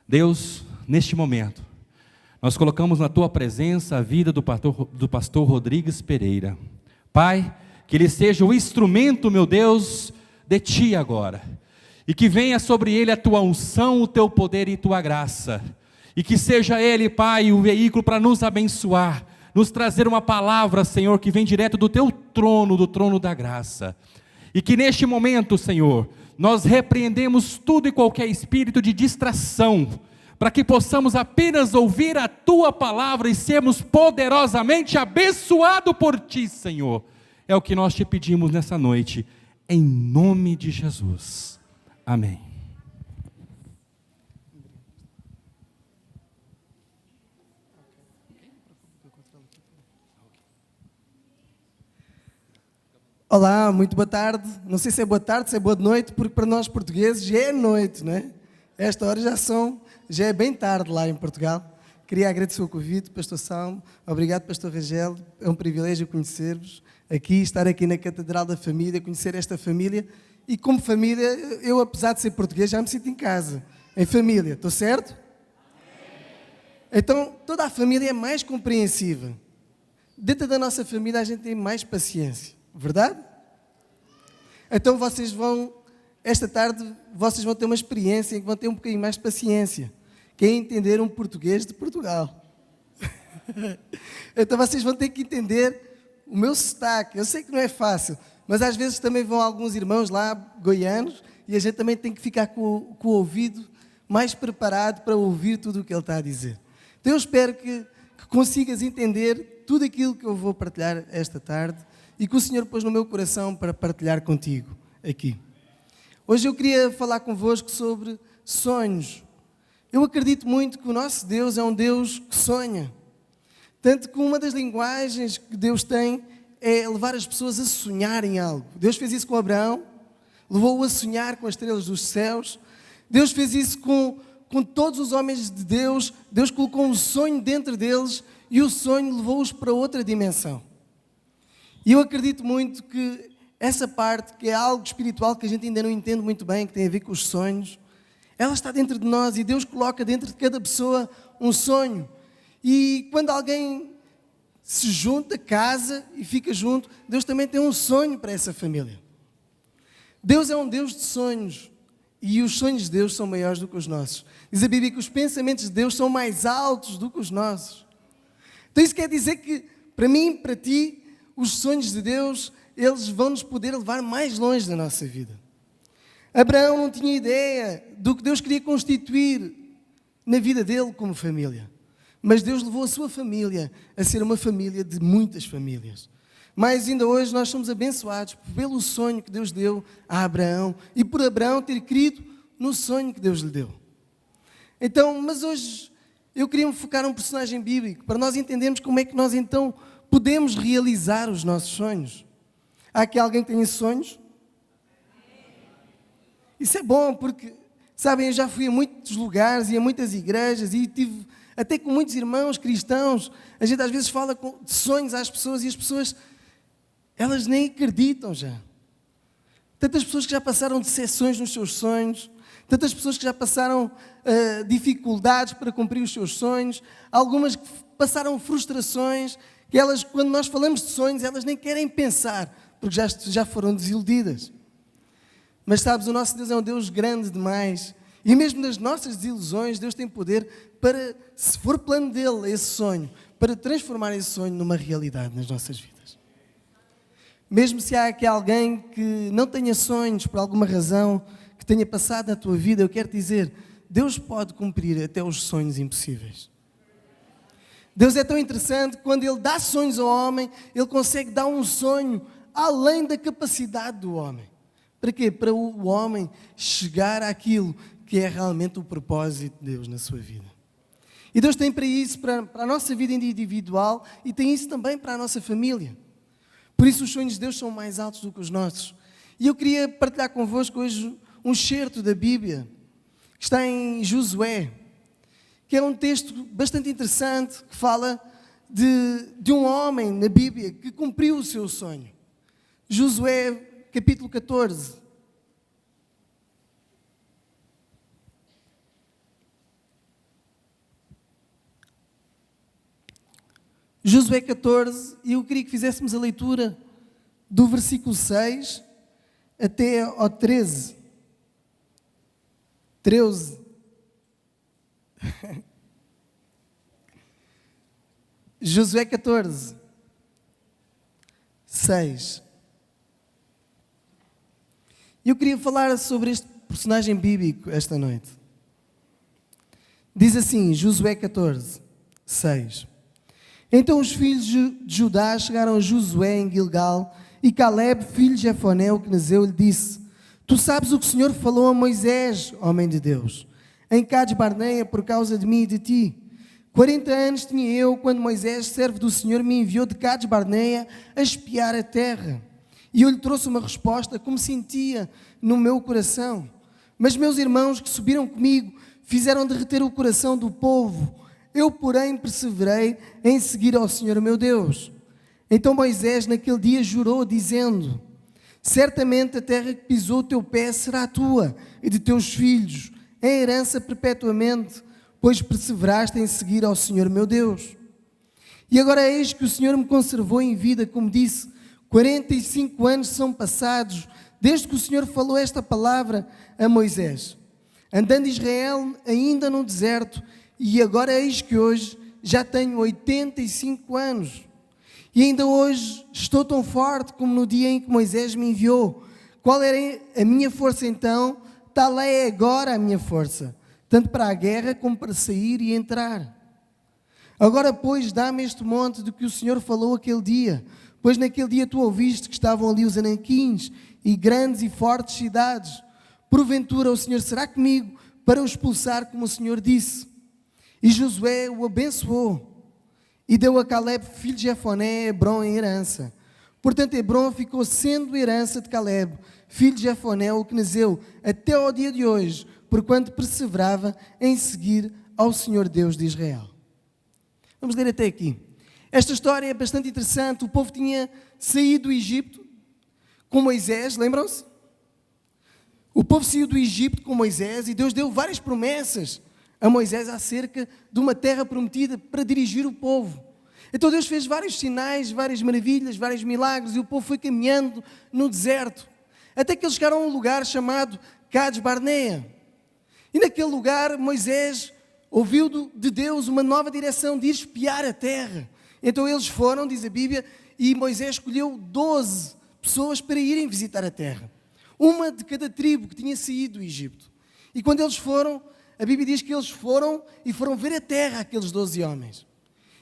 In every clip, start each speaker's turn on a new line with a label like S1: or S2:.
S1: Deus, neste momento, nós colocamos na Tua presença a vida do pastor Rodrigues Pereira. Pai, que ele seja o instrumento, meu Deus, de Ti agora. E que venha sobre ele a Tua unção, o Teu poder e Tua graça. E que seja ele, Pai, o veículo para nos abençoar, nos trazer uma palavra, Senhor, que vem direto do Teu trono, do trono da graça. E que neste momento, Senhor, nós repreendemos tudo e qualquer espírito de distração, para que possamos apenas ouvir a Tua palavra e sermos poderosamente abençoados por Ti, Senhor. É o que nós Te pedimos nessa noite, em nome de Jesus. Amém.
S2: Olá, muito boa tarde. Não sei se é boa tarde, se é boa noite, porque para nós portugueses já é noite, não é? Esta hora já é bem tarde lá em Portugal. Queria agradecer o convite, Pastor Salmo. Obrigado, Pastor Rangel. É um privilégio conhecer-vos aqui, estar aqui na Catedral da Família, conhecer esta família. E como família, eu apesar de ser português, já me sinto em casa, em família. Estou certo? Então, toda a família é mais compreensiva. Dentro da nossa família, a gente tem mais paciência. Verdade? Então esta tarde, vocês vão ter uma experiência em que vão ter um bocadinho mais de paciência, que é entender um português de Portugal. Então vocês vão ter que entender o meu sotaque. Eu sei que não é fácil, mas às vezes também vão alguns irmãos lá, goianos, e a gente também tem que ficar com o ouvido mais preparado para ouvir tudo o que ele está a dizer. Então eu espero que consigas entender tudo aquilo que eu vou partilhar esta tarde, e que o Senhor pôs no meu coração para partilhar contigo aqui. Hoje eu queria falar convosco sobre sonhos. Eu acredito muito que o nosso Deus é um Deus que sonha. Tanto que uma das linguagens que Deus tem é levar as pessoas a sonharem algo. Deus fez isso com Abraão, levou-o a sonhar com as estrelas dos céus. Deus fez isso com todos os homens de Deus. Deus colocou um sonho dentro deles e o sonho levou-os para outra dimensão. E eu acredito muito que essa parte, que é algo espiritual que a gente ainda não entende muito bem, que tem a ver com os sonhos, ela está dentro de nós e Deus coloca dentro de cada pessoa um sonho. E quando alguém se junta, casa e fica junto, Deus também tem um sonho para essa família. Deus é um Deus de sonhos e os sonhos de Deus são maiores do que os nossos. Diz a Bíblia que os pensamentos de Deus são mais altos do que os nossos. Então isso quer dizer que, para mim, para ti, os sonhos de Deus, eles vão nos poder levar mais longe da nossa vida. Abraão não tinha ideia do que Deus queria constituir na vida dele como família. Mas Deus levou a sua família a ser uma família de muitas famílias. Mas ainda hoje nós somos abençoados pelo sonho que Deus deu a Abraão e por Abraão ter crido no sonho que Deus lhe deu. Então, mas hoje eu queria me focar num personagem bíblico para nós entendermos como é que nós então podemos realizar os nossos sonhos. Há aqui alguém que tem sonhos? Isso é bom porque, sabem, eu já fui a muitos lugares e a muitas igrejas e tive até com muitos irmãos cristãos. A gente às vezes fala de sonhos às pessoas e as pessoas, elas nem acreditam já. Tantas pessoas que já passaram decepções nos seus sonhos, tantas pessoas que já passaram dificuldades para cumprir os seus sonhos, algumas que passaram frustrações, que elas, quando nós falamos de sonhos, elas nem querem pensar, porque já foram desiludidas. Mas sabes, o nosso Deus é um Deus grande demais, e mesmo nas nossas desilusões, Deus tem poder para, se for plano dele, esse sonho, para transformar esse sonho numa realidade nas nossas vidas. Mesmo se há aqui alguém que não tenha sonhos por alguma razão, que tenha passado na tua vida, eu quero dizer, Deus pode cumprir até os sonhos impossíveis. Deus é tão interessante, quando Ele dá sonhos ao homem, Ele consegue dar um sonho além da capacidade do homem. Para quê? Para o homem chegar àquilo que é realmente o propósito de Deus na sua vida. E Deus tem para isso, para a nossa vida individual, e tem isso também para a nossa família. Por isso os sonhos de Deus são mais altos do que os nossos. E eu queria partilhar convosco hoje um excerto da Bíblia, que está em Josué, que é um texto bastante interessante, que fala de um homem na Bíblia que cumpriu o seu sonho. Josué, capítulo 14. Josué 14, e eu queria que fizéssemos a leitura do versículo 6 até ao 13. 13. Josué 14, 6. Eu queria falar sobre este personagem bíblico esta noite. Diz assim, Josué 14, 6. Então os filhos de Judá chegaram a Josué em Gilgal, e Caleb, filho de Jefoné, o quenezeu, lhe disse: Tu sabes o que o Senhor falou a Moisés, homem de Deus, em Cades Barneia, por causa de mim e de ti. 40 anos tinha eu, quando Moisés, servo do Senhor, me enviou de Cades Barneia a espiar a terra. E eu lhe trouxe uma resposta como sentia no meu coração. Mas meus irmãos que subiram comigo fizeram derreter o coração do povo. Eu, porém, perseverei em seguir ao Senhor meu Deus. Então Moisés naquele dia jurou, dizendo: Certamente a terra que pisou o teu pé será tua e de teus filhos, em herança perpetuamente, pois perseveraste em seguir ao Senhor meu Deus. E agora eis que o Senhor me conservou em vida, como disse, 45 anos são passados, desde que o Senhor falou esta palavra a Moisés, andando Israel ainda no deserto, e agora eis que hoje já tenho 85 anos. E ainda hoje estou tão forte como no dia em que Moisés me enviou. Qual era a minha força então? Tal é agora a minha força, tanto para a guerra como para sair e entrar. Agora, pois, dá-me este monte de que o Senhor falou aquele dia, pois naquele dia tu ouviste que estavam ali os anaquins e grandes e fortes cidades. Porventura o Senhor será comigo para o expulsar, como o Senhor disse. E Josué o abençoou e deu a Caleb, filho de Jefoné, Hebrom em herança. Portanto, Hebrom ficou sendo herança de Caleb, filho de Jefoné, o quenezeu, até ao dia de hoje, porquanto perseverava em seguir ao Senhor Deus de Israel. Vamos ler até aqui. Esta história é bastante interessante. O povo tinha saído do Egito com Moisés, lembram-se? O povo saiu do Egito com Moisés e Deus deu várias promessas a Moisés acerca de uma terra prometida para dirigir o povo. Então Deus fez vários sinais, várias maravilhas, vários milagres, e o povo foi caminhando no deserto, até que eles chegaram a um lugar chamado Cades Barneia. E naquele lugar Moisés ouviu de Deus uma nova direção de ir espiar a terra. Então eles foram, diz a Bíblia, e Moisés escolheu 12 pessoas para irem visitar a terra. Uma de cada tribo que tinha saído do Egito. E quando eles foram, a Bíblia diz que eles foram e foram ver a terra, aqueles 12 homens.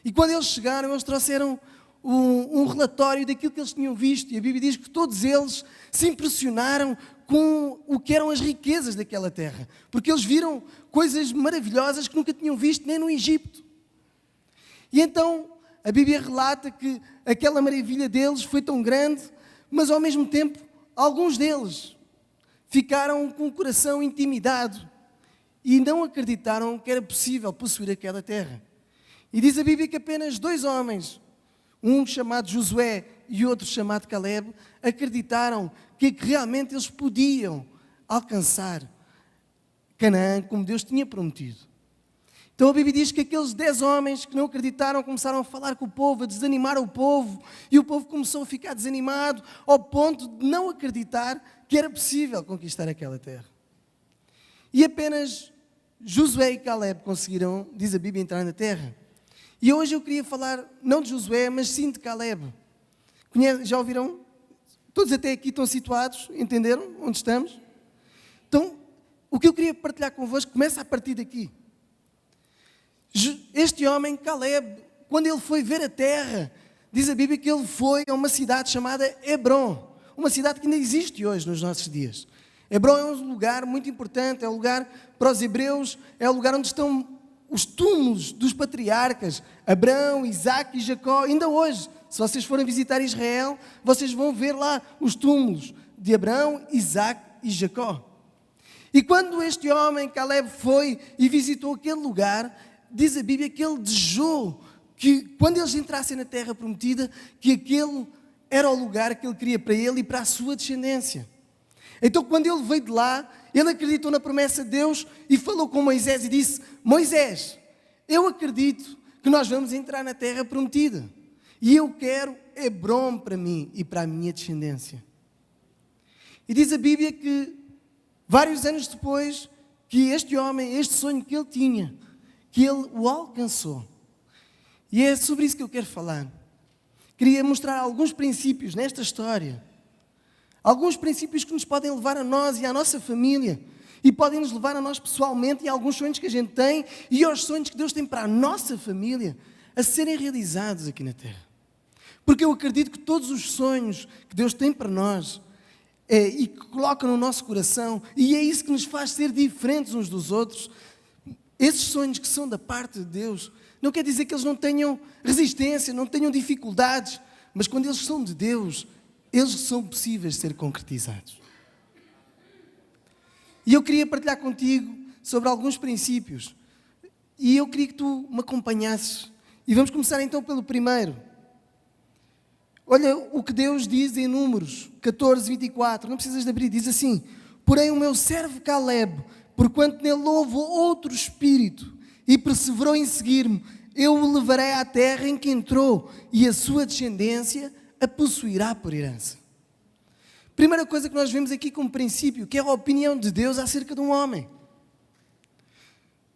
S2: E quando eles chegaram, eles trouxeram um relatório daquilo que eles tinham visto. E a Bíblia diz que todos eles se impressionaram com o que eram as riquezas daquela terra. Porque eles viram coisas maravilhosas que nunca tinham visto nem no Egito. E então a Bíblia relata que aquela maravilha deles foi tão grande, mas ao mesmo tempo alguns deles ficaram com o coração intimidado e não acreditaram que era possível possuir aquela terra. E diz a Bíblia que apenas 2 homens, um chamado Josué e outro chamado Caleb, acreditaram que realmente eles podiam alcançar Canaã como Deus tinha prometido. Então a Bíblia diz que aqueles 10 homens que não acreditaram começaram a falar com o povo, a desanimar o povo, e o povo começou a ficar desanimado ao ponto de não acreditar que era possível conquistar aquela terra. E apenas Josué e Caleb conseguiram, diz a Bíblia, entrar na terra. E hoje eu queria falar não de Josué, mas sim de Caleb. Já ouviram? Todos até aqui estão situados, entenderam onde estamos? Então, o que eu queria partilhar convosco começa a partir daqui. Este homem, Caleb, quando ele foi ver a terra, diz a Bíblia que ele foi a uma cidade chamada Hebrom, uma cidade que ainda existe hoje nos nossos dias. Hebrom é um lugar muito importante, é um lugar para os hebreus, é o lugar onde estão os túmulos dos patriarcas, Abraão, Isaac e Jacó. Ainda hoje, se vocês forem visitar Israel, vocês vão ver lá os túmulos de Abraão, Isaac e Jacó. E quando este homem, Caleb, foi e visitou aquele lugar, diz a Bíblia que ele desejou que, quando eles entrassem na terra prometida, que aquele era o lugar que ele queria para ele e para a sua descendência. Então, quando ele veio de lá, ele acreditou na promessa de Deus e falou com Moisés e disse: Moisés, eu acredito que que nós vamos entrar na terra prometida. E eu quero Hebrom para mim e para a minha descendência. E diz a Bíblia que, vários anos depois, que este homem, este sonho que ele tinha, que ele o alcançou. E é sobre isso que eu quero falar. Queria mostrar alguns princípios nesta história. Alguns princípios que nos podem levar a nós e à nossa família. E podem nos levar a nós pessoalmente e a alguns sonhos que a gente tem e aos sonhos que Deus tem para a nossa família a serem realizados aqui na terra. Porque eu acredito que todos os sonhos que Deus tem para nós e que coloca no nosso coração, e é isso que nos faz ser diferentes uns dos outros, esses sonhos que são da parte de Deus, não quer dizer que eles não tenham resistência, não tenham dificuldades, mas quando eles são de Deus, eles são possíveis de ser concretizados. E eu queria partilhar contigo sobre alguns princípios, e eu queria que tu me acompanhasses, e vamos começar então pelo primeiro. Olha o que Deus diz em Números 14, 24, não precisas de abrir, diz assim: porém o meu servo Caleb, porquanto nele houve outro espírito, e perseverou em seguir-me, eu o levarei à terra em que entrou, e a sua descendência a possuirá por herança. Primeira coisa que nós vemos aqui como princípio, que é a opinião de Deus acerca de um homem.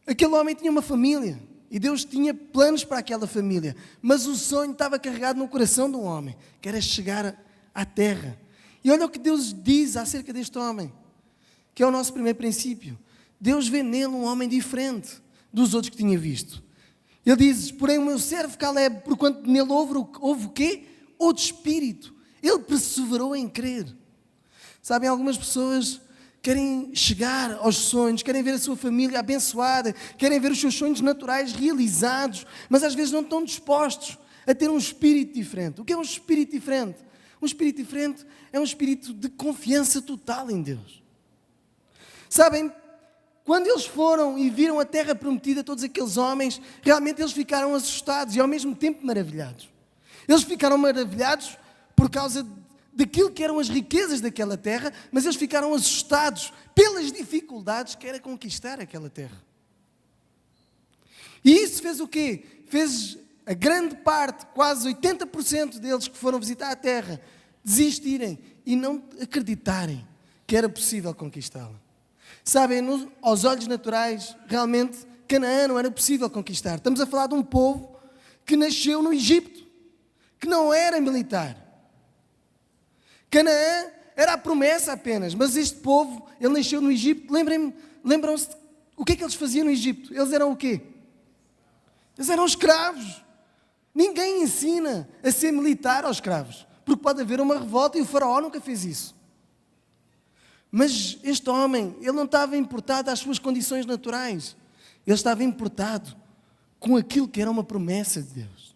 S2: Aquele homem tinha uma família, e Deus tinha planos para aquela família, mas o sonho estava carregado no coração de um homem, que era chegar à terra. E olha o que Deus diz acerca deste homem, que é o nosso primeiro princípio. Deus vê nele um homem diferente dos outros que tinha visto. Ele diz: porém o meu servo Caleb, porquanto nele houve o quê? Outro espírito. Ele perseverou em crer. Sabem, algumas pessoas querem chegar aos sonhos, querem ver a sua família abençoada, querem ver os seus sonhos naturais realizados, mas às vezes não estão dispostos a ter um espírito diferente. O que é um espírito diferente? Um espírito diferente é um espírito de confiança total em Deus. Sabem, quando eles foram e viram a terra prometida, todos aqueles homens, realmente eles ficaram assustados e ao mesmo tempo maravilhados. Eles ficaram maravilhados por causa daquilo que eram as riquezas daquela terra, mas eles ficaram assustados pelas dificuldades que era conquistar aquela terra. E isso fez o quê? Fez a grande parte, quase 80% deles que foram visitar a terra, desistirem e não acreditarem que era possível conquistá-la. Sabem, aos olhos naturais, realmente, Canaã não era possível conquistar. Estamos a falar de um povo que nasceu no Egito, que não era militar. Canaã era a promessa apenas, mas este povo, ele nasceu no Egito. Lembram-se o que é que eles faziam no Egito? Eles eram o quê? Eles eram escravos. Ninguém ensina a ser militar aos escravos, porque pode haver uma revolta e o faraó nunca fez isso. Mas este homem, ele não estava importado às suas condições naturais. Ele estava importado com aquilo que era uma promessa de Deus.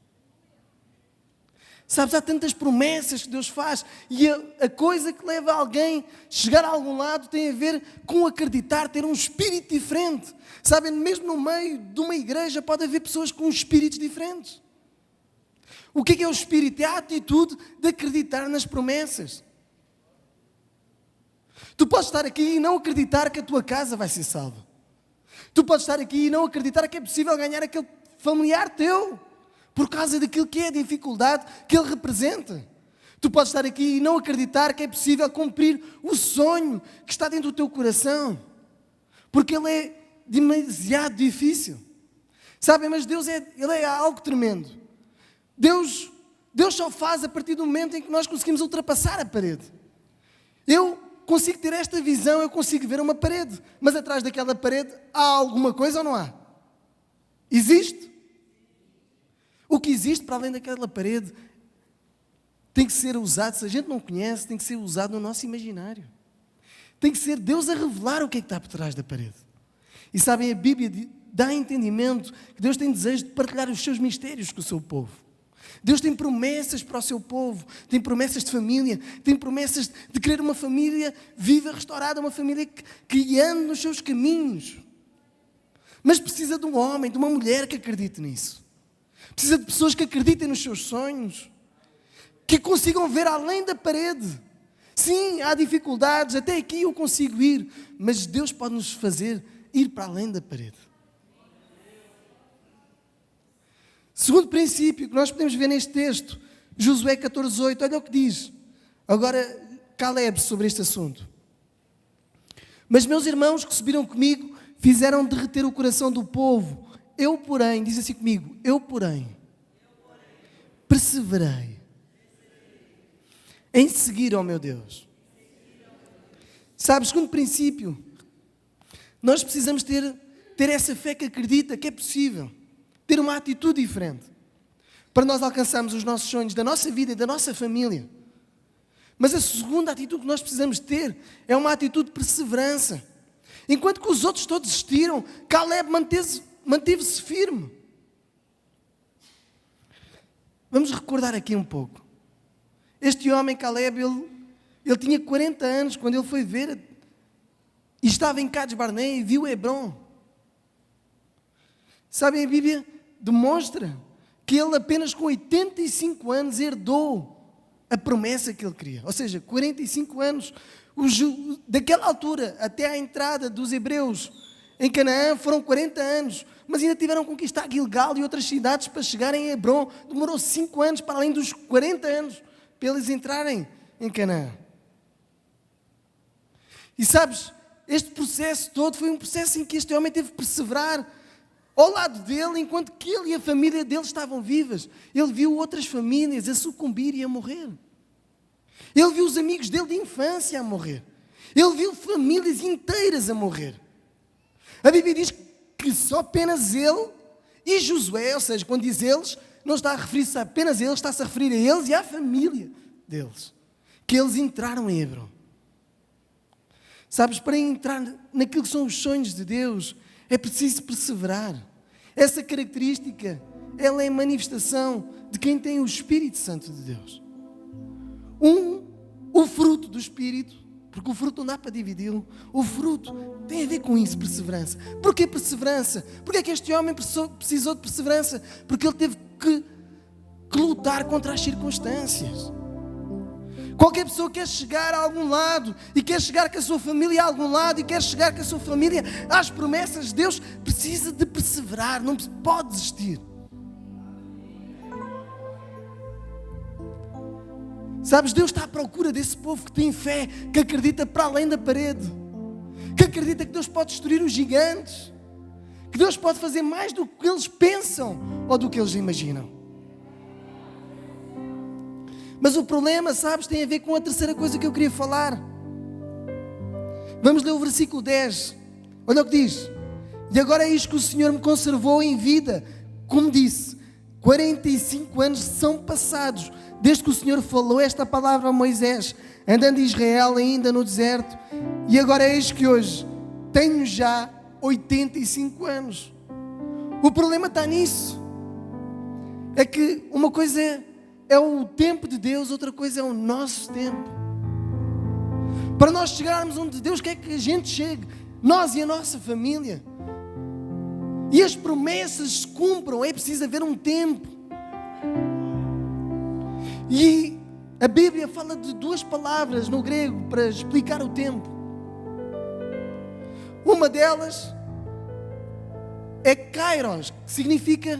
S2: Sabes, há tantas promessas que Deus faz e a coisa que leva alguém a chegar a algum lado tem a ver com acreditar, ter um espírito diferente. Sabem, mesmo no meio de uma igreja pode haver pessoas com espíritos diferentes. O que é o espírito? É a atitude de acreditar nas promessas. Tu podes estar aqui e não acreditar que a tua casa vai ser salva. Tu podes estar aqui e não acreditar que é possível ganhar aquele familiar teu, por causa daquilo que é a dificuldade que ele representa. Tu podes estar aqui e não acreditar que é possível cumprir o sonho que está dentro do teu coração, porque ele é demasiado difícil. Sabem, mas Deus ele é algo tremendo. Deus só faz a partir do momento em que nós conseguimos ultrapassar a parede. Eu consigo ter esta visão, eu consigo ver uma parede, mas atrás daquela parede há alguma coisa ou não há? Existe? O que existe para além daquela parede tem que ser usado, se a gente não conhece, tem que ser usado no nosso imaginário. Tem que ser Deus a revelar o que é que está por trás da parede. E sabem, a Bíblia dá entendimento que Deus tem desejo de partilhar os seus mistérios com o seu povo. Deus tem promessas para o seu povo, tem promessas de família, tem promessas de querer uma família viva, restaurada, uma família que ande nos seus caminhos. Mas precisa de um homem, de uma mulher que acredite nisso. Precisa de pessoas que acreditem nos seus sonhos, que consigam ver além da parede. Sim, há dificuldades, até aqui eu consigo ir, mas Deus pode nos fazer ir para além da parede. Segundo princípio que nós podemos ver neste texto, Josué 14:8, olha o que diz. Agora, Caleb sobre este assunto. Mas meus irmãos que subiram comigo fizeram derreter o coração do povo. Eu, porém, diz assim comigo, eu, porém, perseverei em seguir ao meu Deus. Sabe, segundo princípio, nós precisamos ter essa fé que acredita que é possível, ter uma atitude diferente, para nós alcançarmos os nossos sonhos da nossa vida e da nossa família. Mas a segunda atitude que nós precisamos ter é uma atitude de perseverança. Enquanto que os outros todos desistiram, Caleb manteve-se firme. Vamos recordar aqui um pouco. Este homem, Caleb, ele tinha 40 anos quando ele foi ver e estava em Cades Barnea e viu Hebron. Sabem, a Bíblia demonstra que ele apenas com 85 anos herdou a promessa que ele queria. Ou seja, 45 anos, daquela altura até à entrada dos hebreus em Canaã foram 40 anos, mas ainda tiveram que conquistar Gilgal e outras cidades para chegarem a Hebron. Demorou 5 anos, para além dos 40 anos, para eles entrarem em Canaã. E sabes, este processo todo foi um processo em que este homem teve que perseverar ao lado dele, enquanto que ele e a família dele estavam vivas. Ele viu outras famílias a sucumbir e a morrer. Ele viu os amigos dele de infância a morrer. Ele viu famílias inteiras a morrer. A Bíblia diz que só apenas ele e Josué, ou seja, quando diz eles, não está a referir-se apenas a eles, está-se a referir a eles e à família deles, que eles entraram em Hebron. Sabes, para entrar naquilo que são os sonhos de Deus, é preciso perseverar. Essa característica, ela é manifestação de quem tem o Espírito Santo de Deus. O fruto do Espírito, porque o fruto não dá para dividi-lo, o fruto tem a ver com isso, perseverança. Porquê perseverança? Porque é que este homem precisou de perseverança? Porque ele teve que lutar contra as circunstâncias. Qualquer pessoa quer chegar a algum lado e quer chegar com a sua família a algum lado e quer chegar com a sua família às promessas de Deus, precisa de perseverar, não pode desistir. Sabes, Deus está à procura desse povo que tem fé, que acredita para além da parede, que acredita que Deus pode destruir os gigantes, que Deus pode fazer mais do que eles pensam ou do que eles imaginam. Mas o problema, sabes, tem a ver com a terceira coisa que eu queria falar. Vamos ler o versículo 10. Olha o que diz. E agora é isto que o Senhor me conservou em vida. Como disse, 45 anos são passados desde que o Senhor falou esta palavra a Moisés, andando em Israel ainda no deserto. E agora é isto que hoje tenho já 85 anos. O problema está nisso. É que uma coisa é o tempo de Deus, outra coisa é o nosso tempo. Para nós chegarmos onde Deus quer que a gente chegue, nós e a nossa família, e as promessas se cumpram, é preciso haver um tempo. E a Bíblia fala de duas palavras no grego para explicar o tempo. Uma delas é kairos, que significa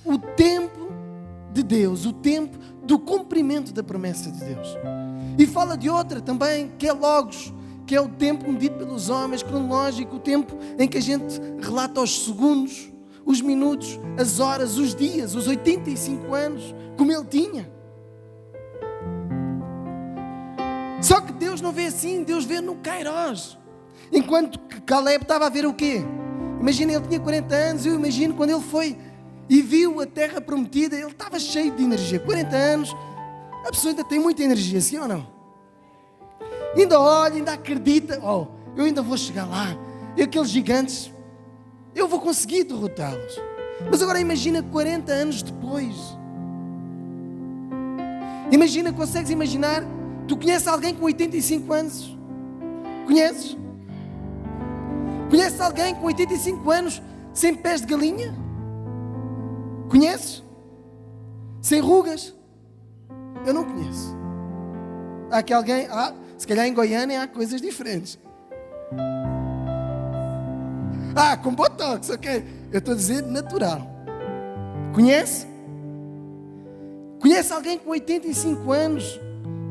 S2: o tempo de Deus, o tempo do cumprimento da promessa de Deus. E fala de outra também, que é logos, que é o tempo medido pelos homens, cronológico, o tempo em que a gente relata os segundos, os minutos, as horas, os dias, os 85 anos, como ele tinha. Só que Deus não vê assim, Deus vê no kairos. Enquanto que Caleb estava a ver o quê? Imagina, ele tinha 40 anos, eu imagino quando ele foi e viu a terra prometida, ele estava cheio de energia. 40 anos, a pessoa ainda tem muita energia, sim ou não? Ainda olha, ainda acredita, eu ainda vou chegar lá, e aqueles gigantes, eu vou conseguir derrotá-los. Mas agora imagina 40 anos depois. Imagina, consegues imaginar, tu conheces alguém com 85 anos? Conheces? Conheces alguém com 85 anos sem pés de galinha? Conheces? Sem rugas? Eu não conheço. Há aqui alguém? Se calhar em Goiânia há coisas diferentes. Com botox, ok. Eu estou a dizer natural. Conhece? Conhece alguém com 85 anos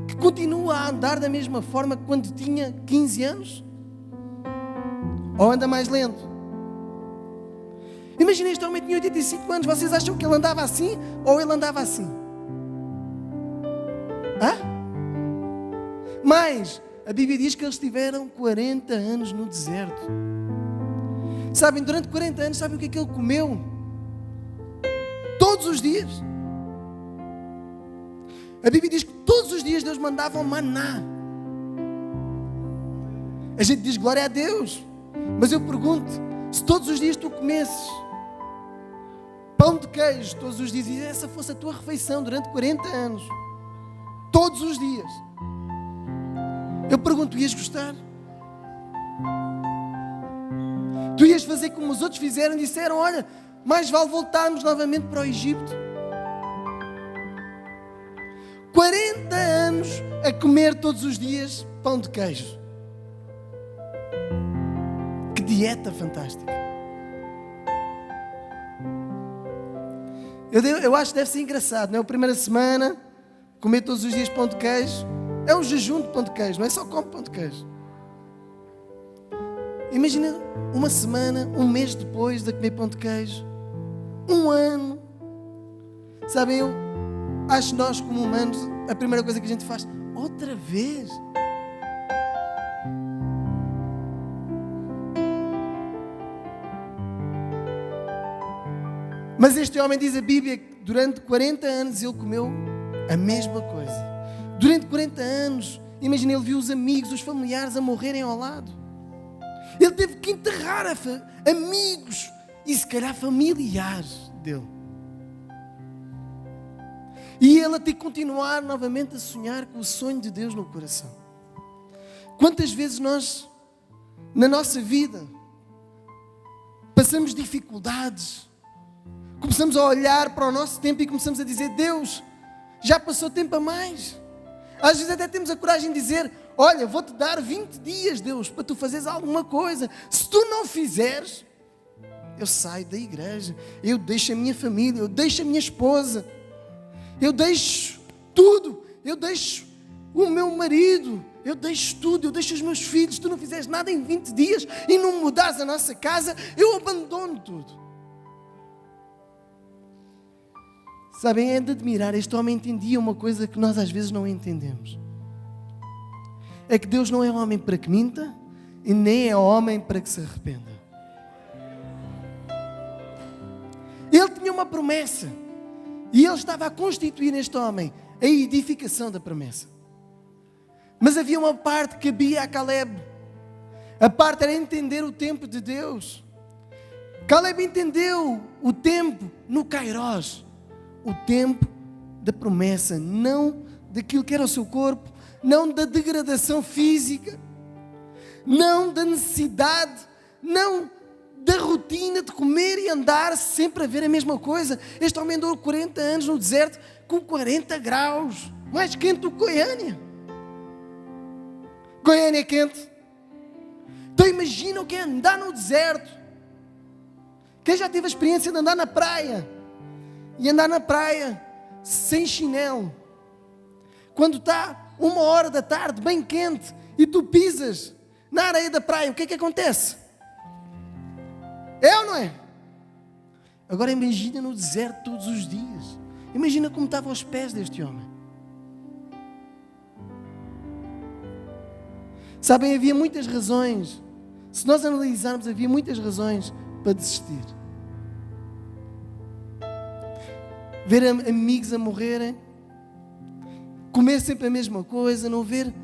S2: que continua a andar da mesma forma que quando tinha 15 anos? Ou anda mais lento? Imagina, este homem tinha 85 anos. Vocês acham que ele andava assim ou ele andava assim? Mas a Bíblia diz que eles tiveram 40 anos no deserto. Sabem, durante 40 anos, sabem o que é que ele comeu? Todos os dias. A Bíblia diz que todos os dias Deus mandava um maná. A gente diz glória a Deus. Mas eu pergunto, se todos os dias tu comesses pão de queijo todos os dias, e essa fosse a tua refeição durante 40 anos, todos os dias, eu pergunto, ias gostar? Tu ias fazer como os outros fizeram e disseram, olha, mais vale voltarmos novamente para o Egito? 40 anos a comer todos os dias pão de queijo. Que dieta fantástica. Eu acho que deve ser engraçado, não é? A primeira semana, comer todos os dias pão de queijo, é um jejum de pão de queijo, não é só comer pão de queijo. Imagina uma semana, um mês depois de comer pão de queijo, um ano. Sabem, eu acho que nós como humanos, a primeira coisa que a gente faz, outra vez. Mas este homem, diz a Bíblia, que durante 40 anos ele comeu a mesma coisa. Durante 40 anos, imagina, ele viu os amigos, os familiares a morrerem ao lado. Ele teve que enterrar amigos e se calhar familiares dele. E ele a ter que continuar novamente a sonhar com o sonho de Deus no coração. Quantas vezes nós, na nossa vida, passamos dificuldades, começamos a olhar para o nosso tempo e começamos a dizer, Deus, já passou tempo a mais. Às vezes até temos a coragem de dizer, olha, vou-te dar 20 dias, Deus, para tu fazeres alguma coisa. Se tu não fizeres, eu saio da igreja, eu deixo a minha família, eu deixo a minha esposa, eu deixo tudo, eu deixo o meu marido, eu deixo tudo, eu deixo os meus filhos. Se tu não fizeres nada em 20 dias e não mudares a nossa casa, eu abandono tudo. Sabem, é de admirar, este homem entendia uma coisa que nós às vezes não entendemos. É que Deus não é homem para que minta e nem é homem para que se arrependa. Ele tinha uma promessa e ele estava a constituir neste homem a edificação da promessa. Mas havia uma parte que cabia a Caleb. A parte era entender o tempo de Deus. Caleb entendeu o tempo no Kairos. O tempo da promessa, não daquilo que era o seu corpo, não da degradação física, não da necessidade, não da rotina de comer e andar sempre a ver a mesma coisa. Este homem andou 40 anos no deserto com 40 graus, mais quente do que Goiânia. Goiânia é quente. Então imagina o que é andar no deserto. Quem já teve a experiência de andar na praia? E andar na praia sem chinelo, quando está 1h da tarde, bem quente, e tu pisas na areia da praia, o que é que acontece? É ou não é? Agora imagina no deserto todos os dias. Imagina como estavam os pés deste homem. Sabem, havia muitas razões. Se nós analisarmos, havia muitas razões para desistir. Ver amigos a morrerem, comer sempre a mesma coisa, não ver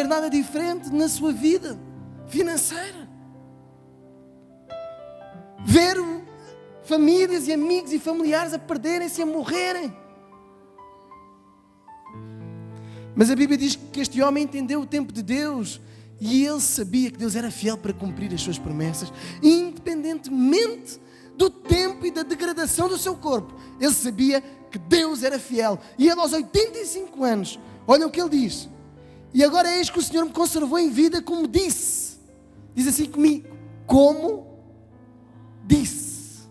S2: nada diferente na sua vida financeira. Ver famílias e amigos e familiares a perderem-se, a morrerem. Mas a Bíblia diz que este homem entendeu o tempo de Deus e ele sabia que Deus era fiel para cumprir as suas promessas, independentemente do tempo e da degradação do seu corpo. Ele sabia que Deus era fiel. E ele aos 85 anos, olha o que ele diz: e agora eis que o Senhor me conservou em vida como disse. Diz assim comigo: como disse.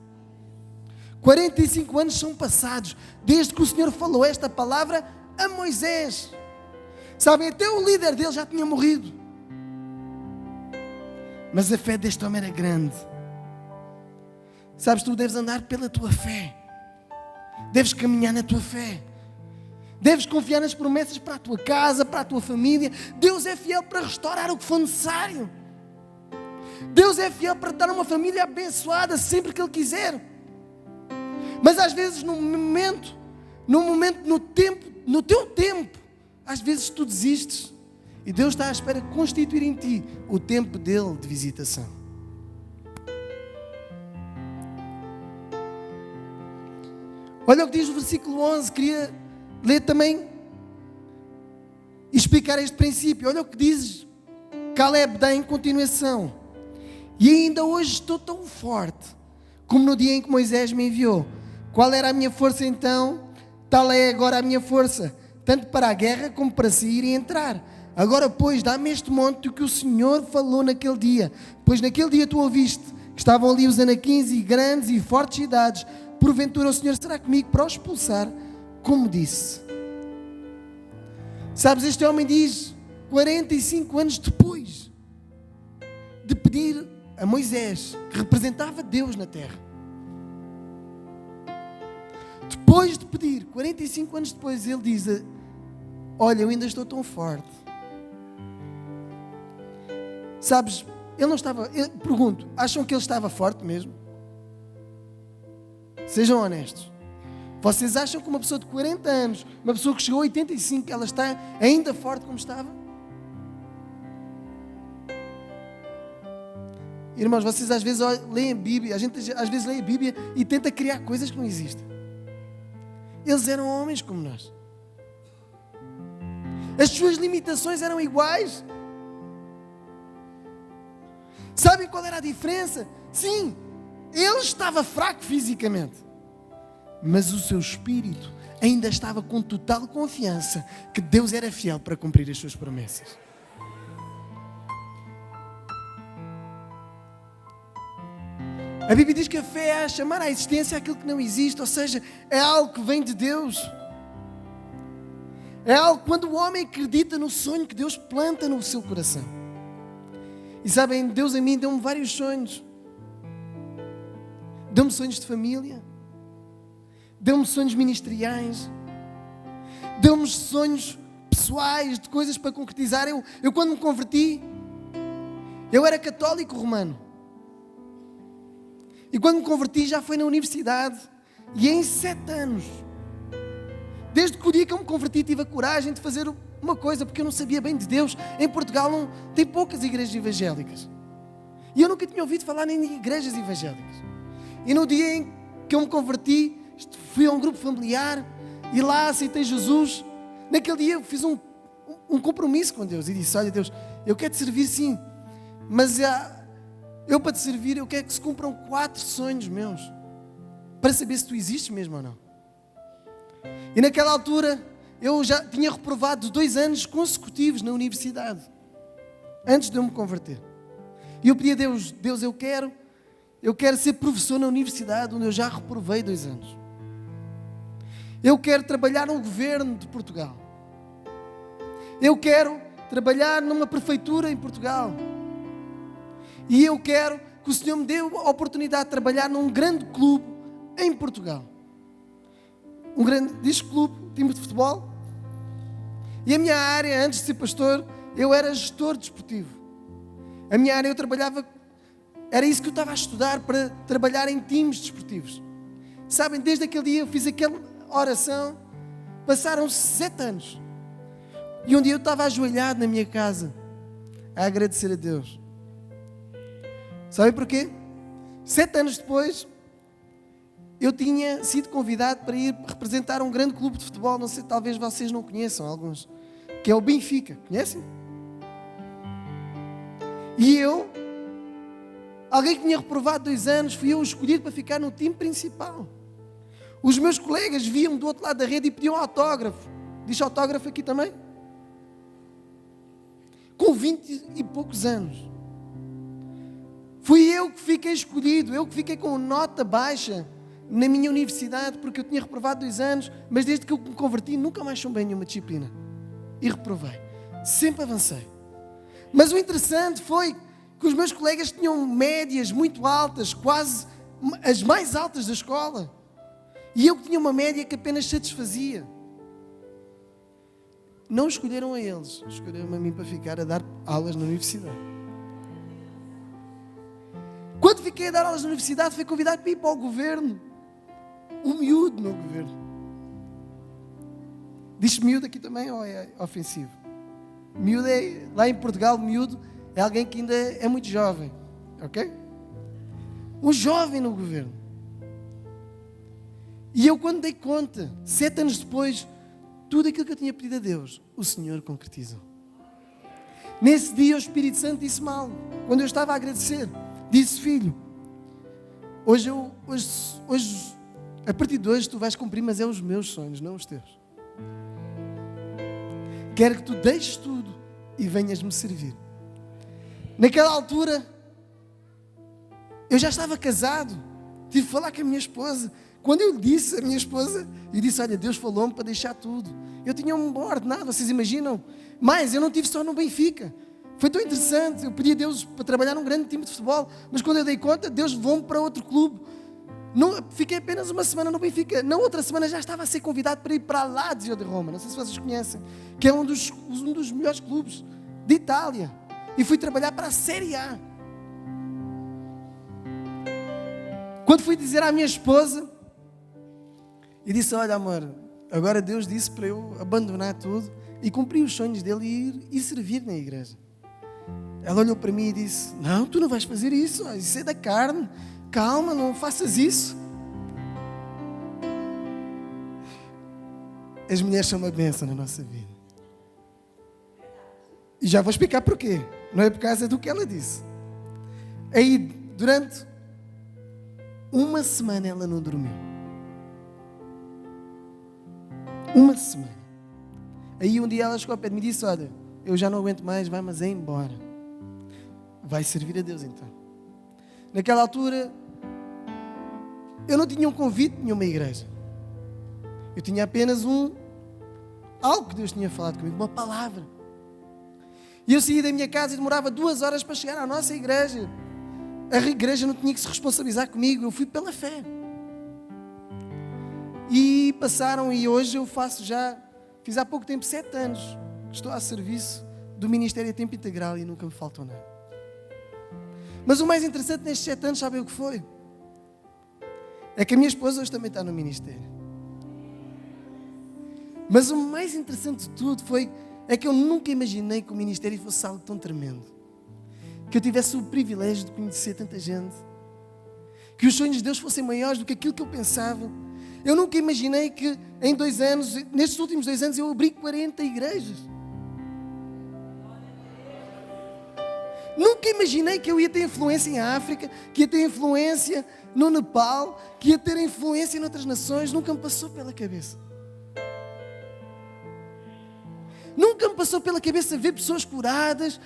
S2: 45 anos são passados desde que o Senhor falou esta palavra a Moisés. Sabem, até o líder dele já tinha morrido. Mas a fé deste homem era grande. Sabes, tu deves andar pela tua fé. Deves caminhar na tua fé. Deves confiar nas promessas para a tua casa, para a tua família. Deus é fiel para restaurar o que for necessário. Deus é fiel para dar uma família abençoada sempre que Ele quiser. Mas às vezes no teu tempo, às vezes tu desistes. E Deus está à espera de constituir em ti o tempo dele de visitação. Olha o que diz o versículo 11, queria ler também e explicar este princípio. Olha o que diz Caleb, dá em continuação. E ainda hoje estou tão forte como no dia em que Moisés me enviou. Qual era a minha força então? Tal é agora a minha força, tanto para a guerra como para sair e entrar. Agora, pois, dá-me este monte que o Senhor falou naquele dia. Pois naquele dia tu ouviste que estavam ali os anaquins e grandes e fortes cidades. Porventura o Senhor será comigo para os expulsar, como disse. Sabes, este homem diz, 45 anos depois de pedir a Moisés, que representava Deus na terra. Depois de pedir, 45 anos depois, ele diz, olha, eu ainda estou tão forte. Sabes, ele não estava... Eu pergunto, acham que ele estava forte mesmo? Sejam honestos. Vocês acham que uma pessoa de 40 anos, uma pessoa que chegou a 85, ela está ainda forte como estava? Irmãos, vocês às vezes leem a Bíblia, a gente às vezes lê a Bíblia e tenta criar coisas que não existem. Eles eram homens como nós. As suas limitações eram iguais. Sabem qual era a diferença? Sim, ele estava fraco fisicamente, mas o seu espírito ainda estava com total confiança que Deus era fiel para cumprir as suas promessas. A Bíblia diz que a fé é a chamar à existência aquilo que não existe, ou seja, é algo que vem de Deus. É algo quando o homem acredita no sonho que Deus planta no seu coração. E sabem, Deus a mim deu-me vários sonhos. Deu-me sonhos de família. Deu-me sonhos ministeriais. Deu-me sonhos pessoais, de coisas para concretizar. Eu quando me converti, eu era católico romano. E quando me converti já foi na universidade. E em 7 anos, desde que o dia que eu me converti, tive a coragem de fazer uma coisa, porque eu não sabia bem de Deus. Em Portugal tem poucas igrejas evangélicas. E eu nunca tinha ouvido falar nem em igrejas evangélicas. E no dia em que eu me converti, fui a um grupo familiar e lá aceitei Jesus. Naquele dia eu fiz um compromisso com Deus e disse, olha Deus, eu quero te servir sim, mas eu para te servir eu quero que se cumpram 4 sonhos meus, para saber se tu existes mesmo ou não. E naquela altura eu já tinha reprovado 2 anos consecutivos na universidade, antes de eu me converter. E eu pedi a Deus, Deus, eu quero ser professor na universidade, onde eu já reprovei 2 anos. Eu quero trabalhar no governo de Portugal. Eu quero trabalhar numa prefeitura em Portugal. E eu quero que o Senhor me dê a oportunidade de trabalhar num grande clube em Portugal. Diz clube, time de futebol. E a minha área, antes de ser pastor, eu era gestor desportivo. A minha área eu trabalhava, era isso que eu estava a estudar para trabalhar em times desportivos. Sabem, desde aquele dia eu fiz aquela oração, passaram 7 anos. E um dia eu estava ajoelhado na minha casa a agradecer a Deus. Sabem porquê? 7 anos depois, eu tinha sido convidado para ir representar um grande clube de futebol, não sei, talvez vocês não conheçam alguns, que é o Benfica. Conhecem? E eu, alguém que tinha reprovado 2 anos, fui eu escolhido para ficar no time principal. Os meus colegas viam do outro lado da rede e pediam autógrafo. Diz autógrafo aqui também? Com 20 e poucos anos. Fui eu que fiquei escolhido, eu que fiquei com nota baixa na minha universidade, porque eu tinha reprovado 2 anos, mas desde que eu me converti, nunca mais chumbei nenhuma disciplina. E reprovei. Sempre avancei. Mas o interessante foi que os meus colegas tinham médias muito altas, quase as mais altas da escola. E eu tinha uma média que apenas satisfazia. Não escolheram a eles, escolheram a mim para ficar a dar aulas na universidade. Quando fiquei a dar aulas na universidade, fui convidado para ir para o governo. O miúdo no governo. Diz miúdo aqui também ou é ofensivo? Miúdo é, lá em Portugal, miúdo é alguém que ainda é muito jovem. Ok? Um jovem no governo. E eu, quando dei conta, 7 anos depois, tudo aquilo que eu tinha pedido a Deus, o Senhor concretizou. Nesse dia o Espírito Santo disse-me algo. Quando eu estava a agradecer, disse: filho, hoje, a partir de hoje tu vais cumprir, mas é os meus sonhos, não os teus. Quero que tu deixes tudo e venhas-me servir. Naquela altura, eu já estava casado, tive que falar com a minha esposa. Quando eu disse à minha esposa, eu disse: olha, Deus falou-me para deixar tudo. Eu tinha um bom ordenado, vocês imaginam? Mas eu não tive só no Benfica. Foi tão interessante, eu pedi a Deus para trabalhar num grande time de futebol, mas quando eu dei conta, Deus levou-me para outro clube. Não, fiquei apenas uma semana no Benfica. Na outra semana já estava a ser convidado para ir para a Lazio de Roma. Não sei se vocês conhecem, que é um dos melhores clubes de Itália. E fui trabalhar para a Série A. Quando fui dizer à minha esposa, e disse: olha, amor, agora Deus disse para eu abandonar tudo e cumprir os sonhos dele e ir e servir na igreja. Ela olhou para mim e disse: não, tu não vais fazer isso, isso é da carne. Calma, não faças isso. As mulheres são uma bênção na nossa vida. E já vou explicar porquê. Não é por causa do que ela disse. Aí, durante uma semana ela não dormiu. Uma semana. Aí um dia ela chegou ao pé de mim e disse: olha, eu já não aguento mais, vai, mas é embora. Vai servir a Deus então. Naquela altura, eu não tinha um convite de nenhuma igreja. Eu tinha apenas algo que Deus tinha falado comigo, uma palavra. E eu saí da minha casa e demorava 2 horas para chegar à nossa igreja. A igreja não tinha que se responsabilizar comigo, eu fui pela fé. E passaram, e hoje eu fiz há pouco tempo 7 anos que estou a serviço do Ministério a Tempo Integral e nunca me faltou nada. Mas o mais interessante nestes 7 anos, sabem o que foi? É que a minha esposa hoje também está no ministério. Mas o mais interessante de tudo é que eu nunca imaginei que o ministério fosse algo tão tremendo. Que eu tivesse o privilégio de conhecer tanta gente. Que os sonhos de Deus fossem maiores do que aquilo que eu pensava. Eu nunca imaginei que em 2 anos, nestes últimos 2 anos, eu abri 40 igrejas. Nunca imaginei que eu ia ter influência em África, que ia ter influência no Nepal, que ia ter influência em outras nações. Nunca me passou pela cabeça. Nunca me passou pela cabeça ver pessoas curadas,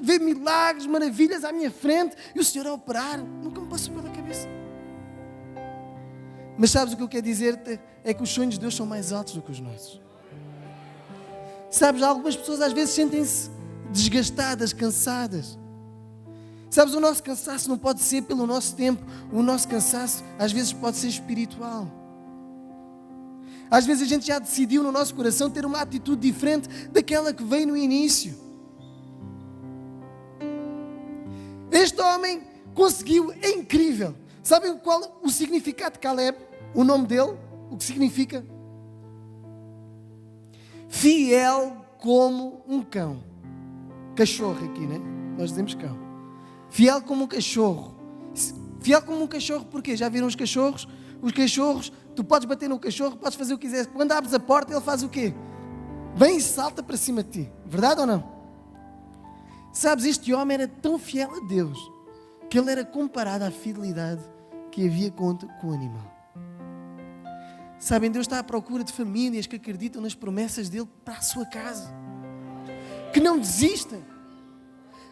S2: ver milagres, maravilhas à minha frente e o Senhor a operar. Nunca me passou pela cabeça. Mas sabes o que eu quero dizer-te? É que os sonhos de Deus são mais altos do que os nossos. Sabes, algumas pessoas às vezes sentem-se desgastadas, cansadas. Sabes, o nosso cansaço não pode ser pelo nosso tempo. O nosso cansaço às vezes pode ser espiritual. Às vezes a gente já decidiu no nosso coração ter uma atitude diferente daquela que veio no início. Este homem conseguiu, é incrível. Sabem qual o significado de Caleb? O nome dele? O que significa? Fiel como um cão. Cachorro aqui, né? Nós dizemos cão. Fiel como um cachorro. Fiel como um cachorro porquê? Já viram os cachorros? Os cachorros, tu podes bater no cachorro, podes fazer o que quiseres. Quando abres a porta, ele faz o quê? Vem e salta para cima de ti. Verdade ou não? Sabes, este homem era tão fiel a Deus que ele era comparado à fidelidade que havia com o animal. Sabem, Deus está à procura de famílias que acreditam nas promessas dele para a sua casa. Que não desistem.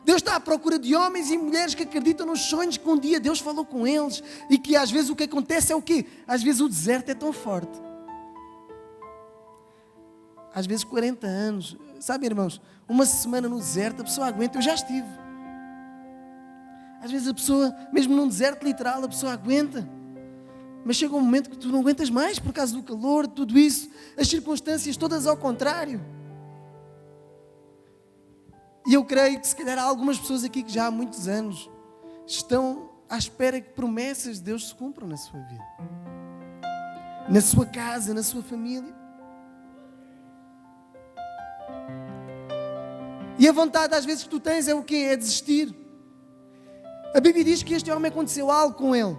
S2: Deus está à procura de homens e mulheres que acreditam nos sonhos que um dia Deus falou com eles e que às vezes o que acontece é o quê? Às vezes o deserto é tão forte. Às vezes 40 anos. Sabe, irmãos, uma semana no deserto a pessoa aguenta. Eu já estive. Às vezes a pessoa, mesmo num deserto literal, a pessoa aguenta. Mas chega um momento que tu não aguentas mais por causa do calor, de tudo isso. As circunstâncias todas ao contrário. E eu creio que se calhar há algumas pessoas aqui que já há muitos anos estão à espera que promessas de Deus se cumpram na sua vida. Na sua casa, na sua família. E a vontade às vezes que tu tens é o quê? É desistir. A Bíblia diz que este homem aconteceu algo com ele.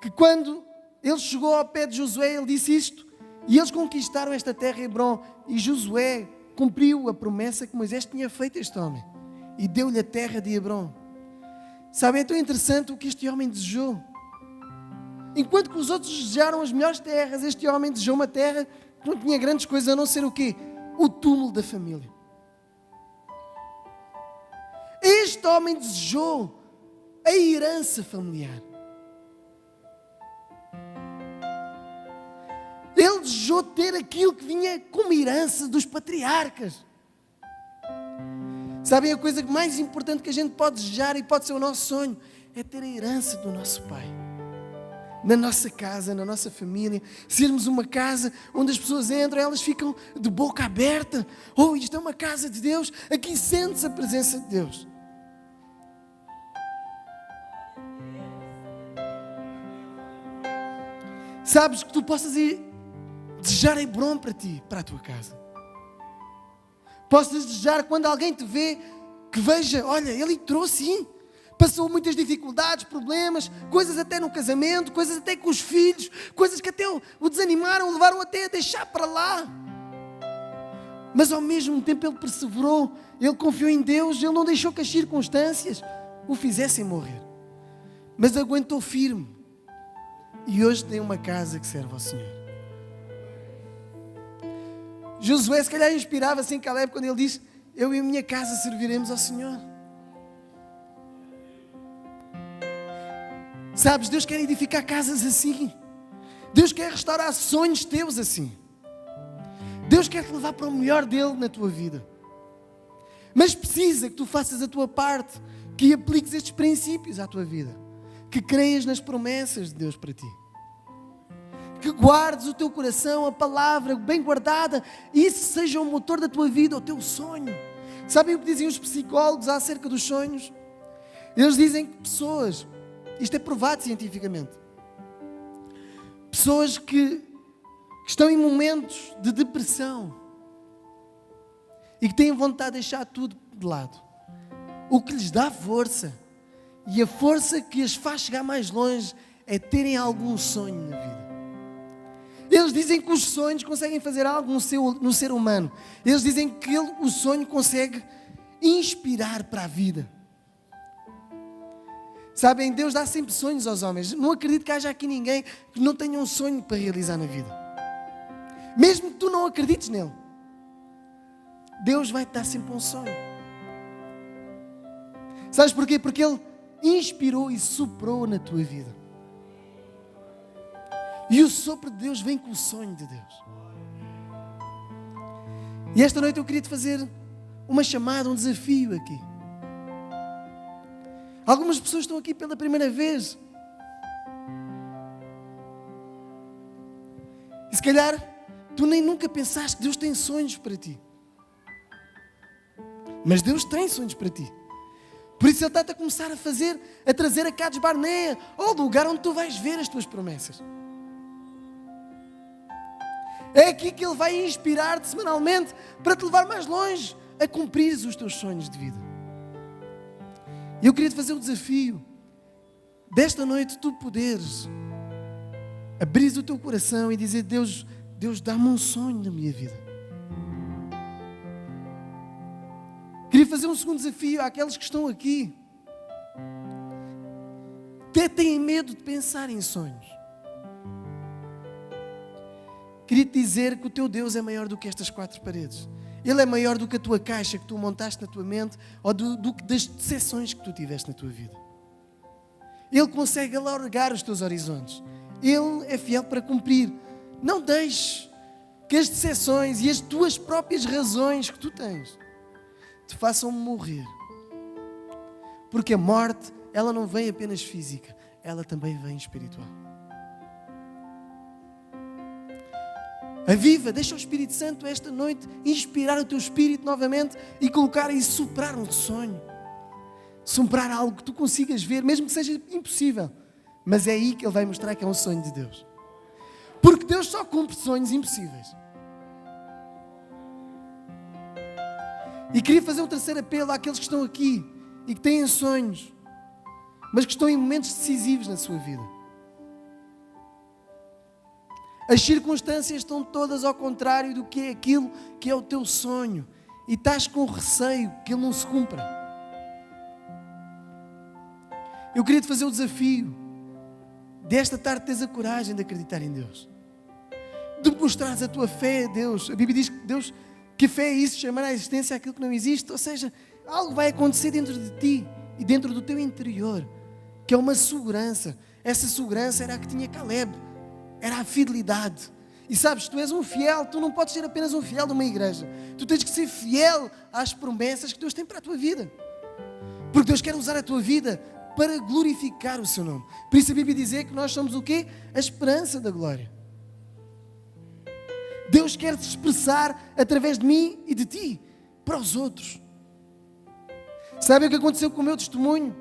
S2: Que quando ele chegou ao pé de Josué, ele disse isto. E eles conquistaram esta terra em Hebrom. E Josué cumpriu a promessa que Moisés tinha feito a este homem. E deu-lhe a terra de Hebrom. Sabe, é tão interessante o que este homem desejou. Enquanto que os outros desejaram as melhores terras, este homem desejou uma terra que não tinha grandes coisas a não ser o quê? O túmulo da família. Este homem desejou a herança familiar. Ele desejou ter aquilo que vinha como herança dos patriarcas. Sabem, a coisa mais importante que a gente pode desejar e pode ser o nosso sonho é ter a herança do nosso Pai. Na nossa casa, na nossa família, sermos uma casa onde as pessoas entram e elas ficam de boca aberta. Oh, isto é uma casa de Deus, aqui sente-se a presença de Deus. Sabes que tu possas desejar Hebrom para ti, para a tua casa. Possas desejar quando alguém te vê, que veja, olha, ele entrou sim, passou muitas dificuldades, problemas, coisas até no casamento, coisas até com os filhos, coisas que até o desanimaram, o levaram até a deixar para lá. Mas ao mesmo tempo ele perseverou, ele confiou em Deus, ele não deixou que as circunstâncias o fizessem morrer. Mas aguentou firme. E hoje tem uma casa que serve ao Senhor. Josué se calhar inspirava-se em Caleb quando ele diz: eu e a minha casa serviremos ao Senhor. Sabes, Deus quer edificar casas assim. Deus quer restaurar sonhos teus assim. Deus quer te levar para o melhor dele na tua vida. Mas precisa que tu faças a tua parte, que apliques estes princípios à tua vida, que creias nas promessas de Deus para ti, que guardes o teu coração, a palavra bem guardada, e isso seja o motor da tua vida, o teu sonho. Sabem o que dizem os psicólogos acerca dos sonhos? Eles dizem que pessoas, isto é provado cientificamente, pessoas que estão em momentos de depressão e que têm vontade de deixar tudo de lado, o que lhes dá força, e a força que as faz chegar mais longe, é terem algum sonho na vida. Eles dizem que os sonhos conseguem fazer algo no ser humano. Eles dizem que o sonho consegue inspirar para a vida. Sabem, Deus dá sempre sonhos aos homens. Não acredito que haja aqui ninguém que não tenha um sonho para realizar na vida. Mesmo que tu não acredites nele, Deus vai te dar sempre um sonho. Sabes porquê? Porque Ele inspirou e soprou na tua vida. E o sopro de Deus vem com o sonho de Deus. E esta noite eu queria te fazer uma chamada, um desafio aqui. Algumas pessoas estão aqui pela primeira vez. E se calhar tu nem nunca pensaste que Deus tem sonhos para ti. Mas Deus tem sonhos para ti. Por isso Ele está-te a começar a trazer a Cades Barnea, ao lugar onde tu vais ver as tuas promessas. É aqui que Ele vai inspirar-te semanalmente para te levar mais longe, a cumprir os teus sonhos de vida. E eu queria te fazer o desafio, desta noite tu poderes abrir o teu coração e dizer: Deus, dá-me um sonho na minha vida. Queria fazer um segundo desafio àqueles que estão aqui, até têm medo de pensar em sonhos. Queria te dizer que o teu Deus é maior do que estas 4 paredes. Ele é maior do que a tua caixa que tu montaste na tua mente ou do que das decepções que tu tiveste na tua vida. Ele consegue alargar os teus horizontes. Ele é fiel para cumprir. Não deixes que as decepções e as tuas próprias razões que tu tens te façam morrer. Porque a morte, ela não vem apenas física, ela também vem espiritual. Aviva, deixa o Espírito Santo esta noite inspirar o teu espírito novamente e colocar e soprar um sonho. Soprar algo que tu consigas ver, mesmo que seja impossível. Mas é aí que Ele vai mostrar que é um sonho de Deus. Porque Deus só cumpre sonhos impossíveis. E queria fazer um terceiro apelo àqueles que estão aqui e que têm sonhos, mas que estão em momentos decisivos na sua vida. As circunstâncias estão todas ao contrário do que é aquilo que é o teu sonho. E estás com receio que ele não se cumpra. Eu queria te fazer o desafio desta tarde teres a coragem de acreditar em Deus. De mostrares a tua fé a Deus. A Bíblia diz que a fé é isso, chamar à existência aquilo que não existe. Ou seja, algo vai acontecer dentro de ti e dentro do teu interior, que é uma segurança. Essa segurança era a que tinha Caleb. Era a fidelidade. E sabes, tu és um fiel, tu não podes ser apenas um fiel de uma igreja. Tu tens que ser fiel às promessas que Deus tem para a tua vida. Porque Deus quer usar a tua vida para glorificar o seu nome. Por isso a Bíblia diz que nós somos o quê? A esperança da glória. Deus quer se expressar através de mim e de ti, para os outros. Sabe o que aconteceu com o meu testemunho?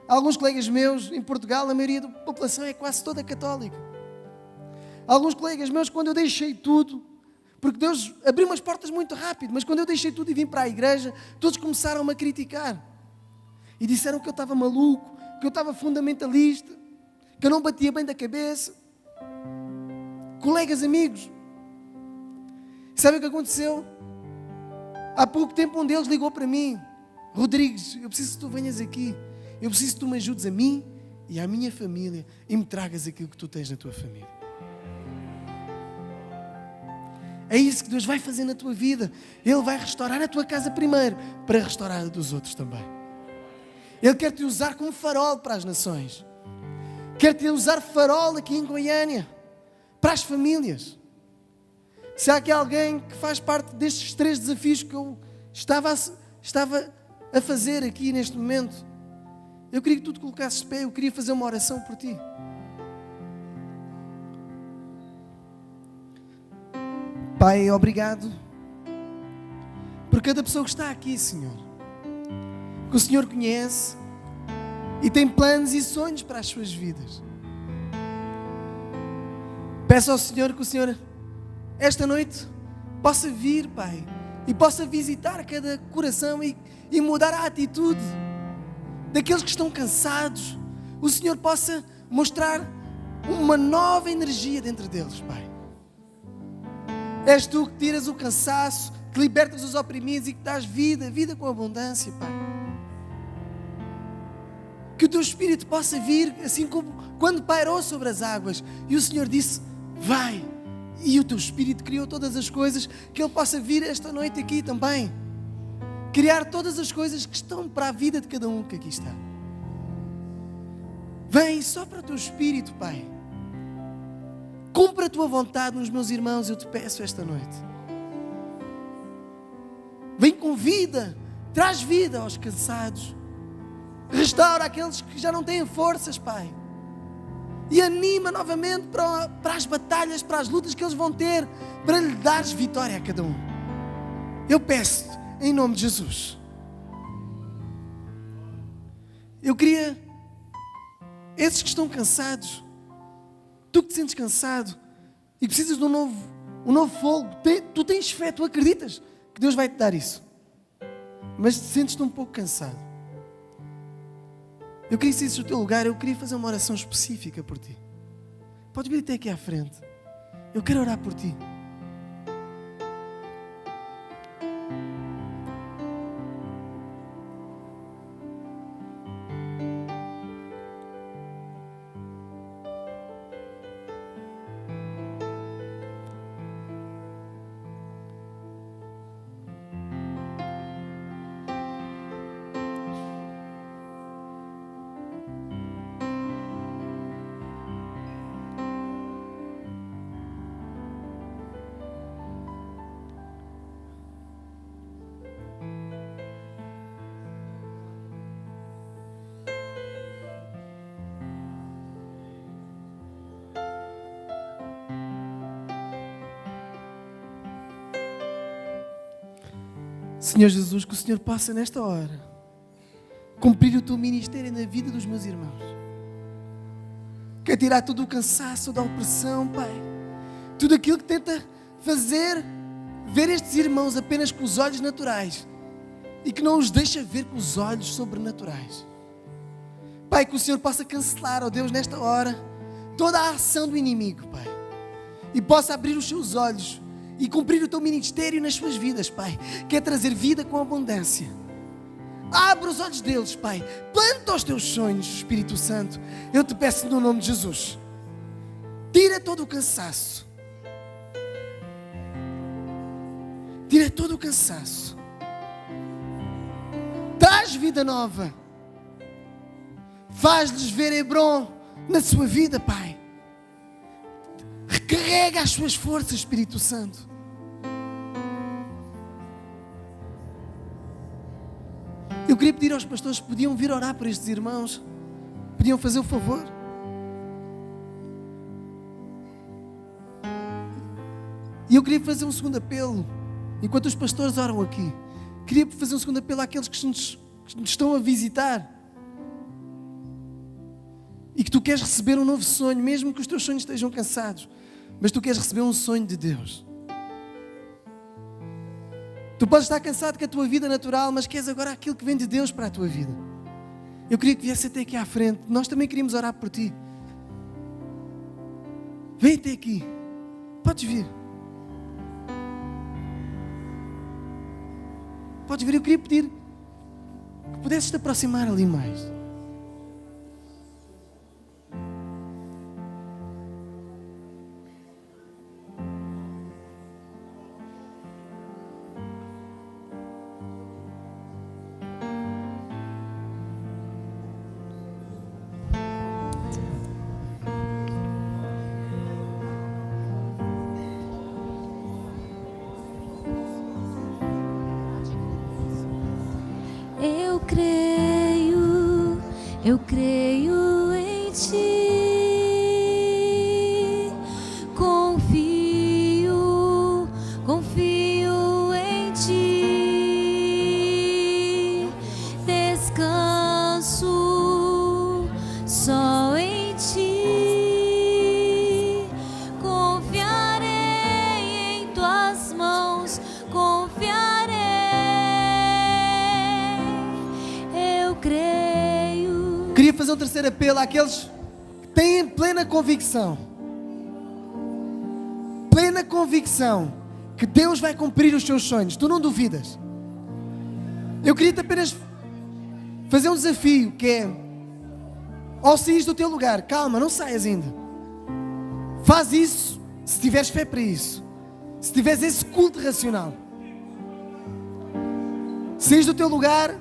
S2: Alguns colegas meus em Portugal, a maioria da população é quase toda católica. Alguns colegas meus, quando eu deixei tudo, porque Deus abriu umas portas muito rápido, mas quando eu deixei tudo e vim para a igreja, todos começaram-me a criticar. E disseram que eu estava maluco, que eu estava fundamentalista, que eu não batia bem da cabeça. Colegas, amigos. Sabe o que aconteceu? Há pouco tempo um deles ligou para mim. Rodrigues, eu preciso que tu venhas aqui. Eu preciso que tu me ajudes a mim e à minha família e me tragas aquilo que tu tens na tua família. É isso que Deus vai fazer na tua vida. Ele vai restaurar a tua casa primeiro, para restaurar a dos outros também. Ele quer te usar como farol para as nações. Quer te usar farol aqui em Goiânia, para as famílias. Se há aqui alguém que faz parte destes 3 desafios que eu estava a fazer aqui neste momento, eu queria que tu te colocasses de pé, eu queria fazer uma oração por ti. Pai, obrigado por cada pessoa que está aqui, Senhor. Que o Senhor conhece e tem planos e sonhos para as suas vidas. Peço ao Senhor que o Senhor, esta noite, possa vir, Pai, e possa visitar cada coração e mudar a atitude daqueles que estão cansados. O Senhor possa mostrar uma nova energia dentro deles, Pai. És tu que tiras o cansaço, que libertas os oprimidos e que dás vida com abundância, Pai. Que o teu Espírito possa vir, assim como quando pairou sobre as águas e o Senhor disse, vai. E o teu Espírito criou todas as coisas, que Ele possa vir esta noite aqui também. Criar todas as coisas que estão para a vida de cada um que aqui está. Vem só para o teu Espírito, Pai. Cumpra a tua vontade nos meus irmãos, eu te peço esta noite. Vem com vida, traz vida aos cansados. Restaura aqueles que já não têm forças, Pai. E anima novamente para as batalhas, para as lutas que eles vão ter, para lhe dares vitória a cada um. Eu peço-te, em nome de Jesus. Eu queria, esses que estão cansados, tu que te sentes cansado e precisas de um novo fogo, tu tens fé, tu acreditas que Deus vai te dar isso, mas te sentes-te um pouco cansado. Eu queria que saísse do teu lugar, eu queria fazer uma oração específica por ti. Podes vir até aqui à frente. Eu quero orar por ti. Senhor Jesus, que o Senhor possa nesta hora cumprir o teu ministério na vida dos meus irmãos. Quer tirar todo o cansaço, da opressão, Pai. Tudo aquilo que tenta fazer ver estes irmãos apenas com os olhos naturais e que não os deixa ver com os olhos sobrenaturais. Pai, que o Senhor possa cancelar, ó Deus, nesta hora, toda a ação do inimigo, Pai. E possa abrir os seus olhos e cumprir o teu ministério nas suas vidas, Pai. Quer trazer vida com abundância. Abre os olhos deles, Pai. Planta os teus sonhos, Espírito Santo. Eu te peço no nome de Jesus. Tira todo o cansaço. Tira todo o cansaço. Traz vida nova. Faz-lhes ver Hebron na sua vida, Pai. Recarrega as suas forças, Espírito Santo. Eu queria pedir aos pastores que podiam vir orar por estes irmãos. Podiam fazer o favor. E eu queria fazer um segundo apelo. Enquanto os pastores oram aqui, queria fazer um segundo apelo àqueles que nos estão a visitar. E que tu queres receber um novo sonho, mesmo que os teus sonhos estejam cansados. Mas tu queres receber um sonho de Deus. Tu podes estar cansado com a tua vida natural, mas queres agora aquilo que vem de Deus para a tua vida. Eu queria que viesse até aqui à frente. Nós também queríamos orar por ti. Vem até aqui. Podes vir. Podes vir. Eu queria pedir que pudesses te aproximar ali mais.
S3: Eu creio em ti, confio em ti, descanso só em ti, confiarei em tuas mãos, confiarei, eu creio.
S2: Queria fazer um terceiro apelo àqueles que têm plena convicção que Deus vai cumprir os seus sonhos. Tu não duvidas. Eu queria-te apenas fazer um desafio, que é, ao saís do teu lugar, calma, não saias ainda. Faz isso se tiveres fé para isso, se tiveres esse culto racional. Saís do teu lugar.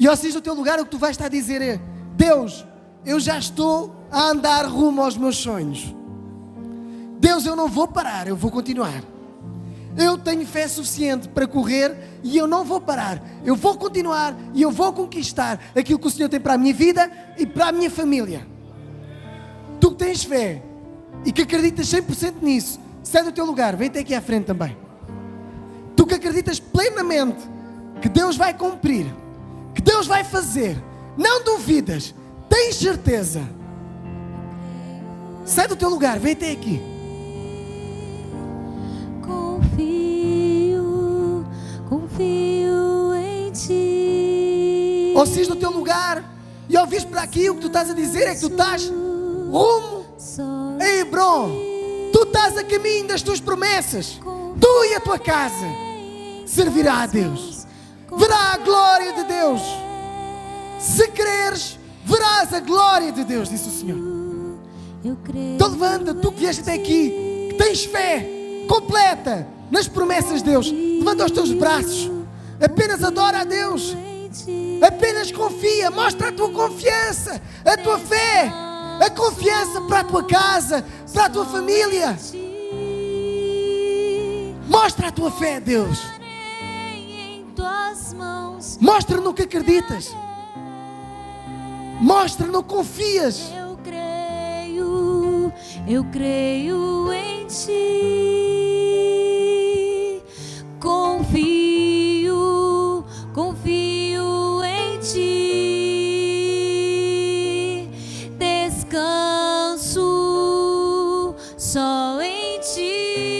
S2: E ao sair do teu lugar, o que tu vais estar a dizer é: Deus, eu já estou a andar rumo aos meus sonhos. Deus, eu não vou parar, eu vou continuar. Eu tenho fé suficiente para correr e eu não vou parar. Eu vou continuar e eu vou conquistar aquilo que o Senhor tem para a minha vida e para a minha família. Tu que tens fé e que acreditas 100% nisso, sai do teu lugar, vem até aqui à frente também. Tu que acreditas plenamente que Deus vai cumprir, que Deus vai fazer, não duvidas, tens certeza, sai do teu lugar, vem até aqui.
S3: Confio em ti.
S2: Ou saís do teu lugar e ouvis para aqui, o que tu estás a dizer é que tu estás rumo a Hebron. Tu estás a caminho das tuas promessas. Tu e a tua casa servirá a Deus. Verá a glória de Deus. Se creres, verás a glória de Deus, disse o Senhor. Então levanta, tu que vieste até aqui, que tens fé completa nas promessas de Deus, levanta os teus braços, apenas adora a Deus, apenas confia, mostra a tua confiança, a tua fé, a confiança para a tua casa, para a tua família. Mostra a tua fé, Deus. Mostra no que acreditas. Mostra no que confias.
S3: Eu creio em ti. Confio em ti.